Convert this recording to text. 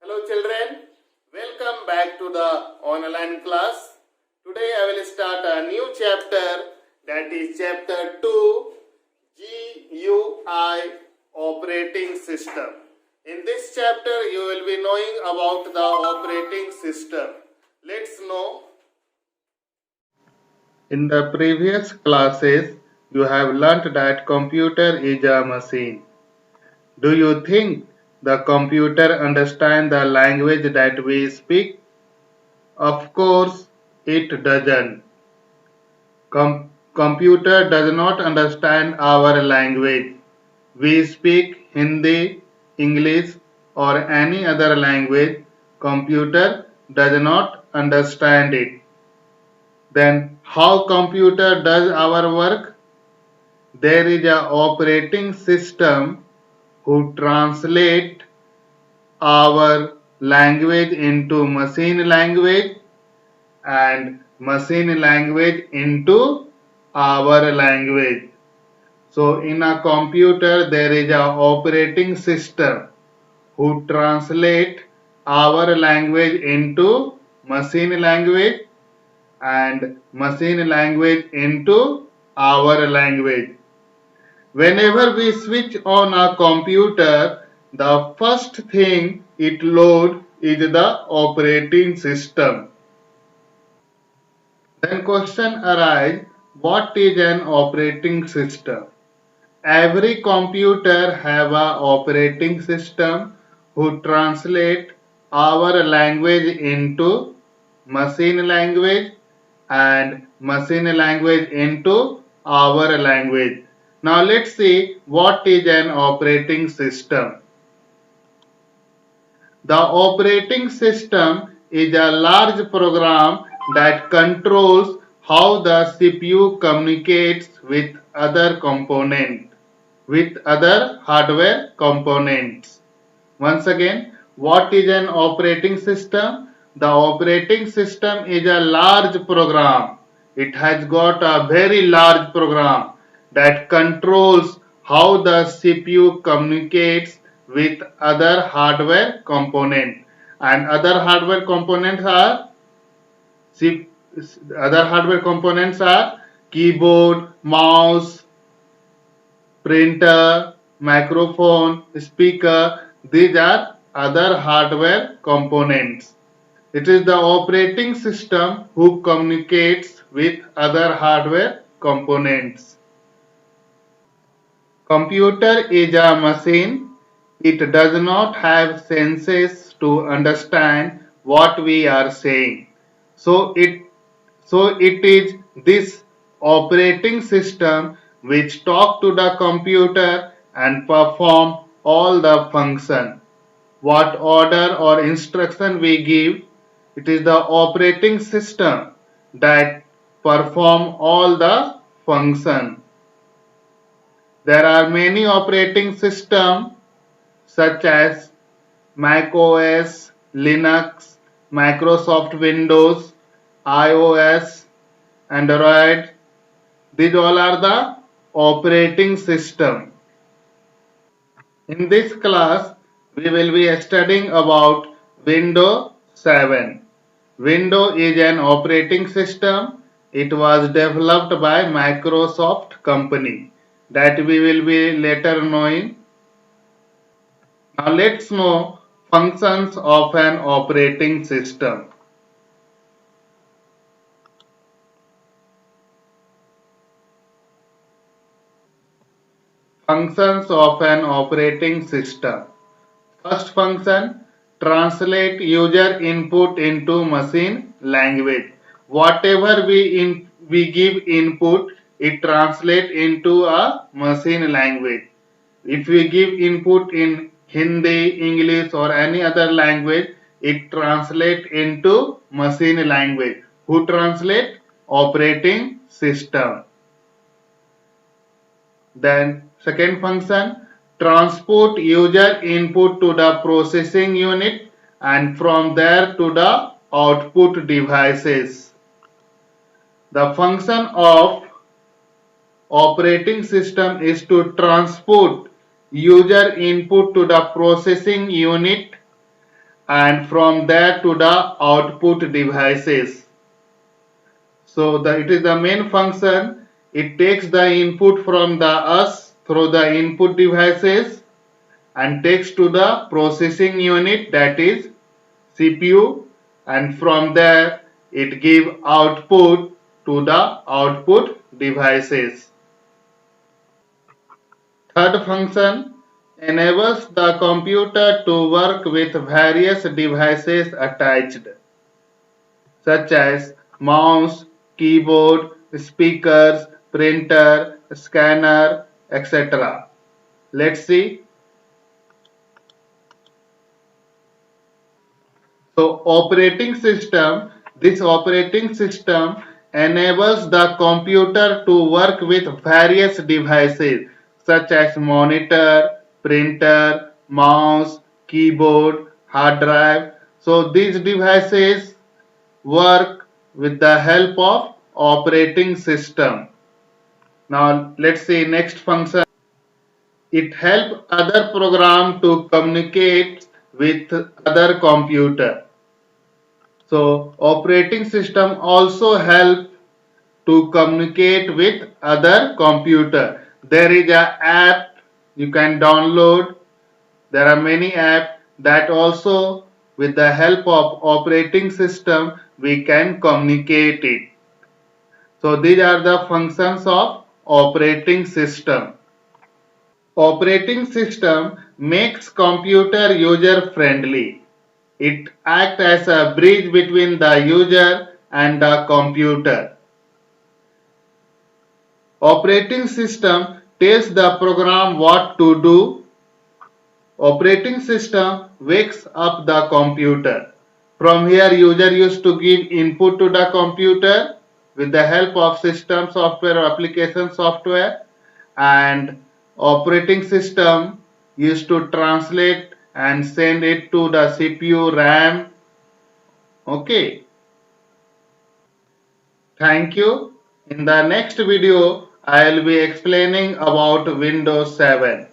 Hello children, welcome back to the online class. Today I will start a new chapter, that is chapter 2, GUI operating system. In this chapter you will be knowing about the operating system. Let's know. In the previous classes you have learnt that computer is a machine. Do you think the computer understands the language that we speak? Of course, it doesn't. Computer does not understand our language. We speak Hindi, English or any other language. Computer does not understand it. Then how computer does our work? There is a operating system who translate our language into machine language and machine language into our language. So in a computer there is a operating system who translate our language into machine language and machine language into our language. Whenever we switch on a computer, the first thing it loads is the operating system. Then question arises, what is an operating system? Every computer have a operating system who translate our language into machine language and machine language into our language. Now let's see what is an operating system. The operating system is a large program that controls how the CPU communicates with other hardware components. Once again, what is an operating system? The operating system is a large program. It has got a very large program that controls how the CPU communicates with other hardware components. And other hardware components are keyboard, mouse, printer, microphone, speaker. These are other hardware components. It is the operating system who communicates with other hardware components. Computer is a machine. It does not have senses to understand what we are saying. So it is this operating system which talk to the computer and perform all the function. What order or instruction we give, it is the operating system that perform all the function. There are many operating systems such as Mac OS, Linux, Microsoft Windows, iOS, Android. These all are the operating system. In this class, we will be studying about Windows 7. Windows is an operating system. It was developed by Microsoft company that we will be later knowing. Now let's know functions of an operating system. Functions of an operating system. First function, translate user input into machine language. Whatever we give input, it translates into a machine language. If we give input in Hindi, English or any other language, it translates into machine language. Who translate? Operating system. Then second function, transport user input to the processing unit and from there to the output devices. The function of operating system is to transport user input to the processing unit and from there to the output devices. So it is the main function. It takes the input from the us through the input devices and takes to the processing unit, that is CPU, and from there it give output to the output devices. Third function enables the computer to work with various devices attached, such as mouse, keyboard, speakers, printer, scanner, etc. Let's see. So this operating system enables the computer to work with various devices such as monitor, printer, mouse, keyboard, hard drive. So these devices work with the help of operating system. Now let's see next function. It helps other program to communicate with other computer. So operating system also help to communicate with other computer. There is a app you can download. There are many apps that also with the help of operating system we can communicate it. So these are the functions of operating system. Operating system makes computer user friendly. It acts as a bridge between the user and the computer. Operating system tells the program what to do. Operating system wakes up the computer. From here user used to give input to the computer with the help of system software or application software, and operating system used to translate and send it to the CPU, RAM. Okay. Thank you. In the next video, I will be explaining about Windows 7.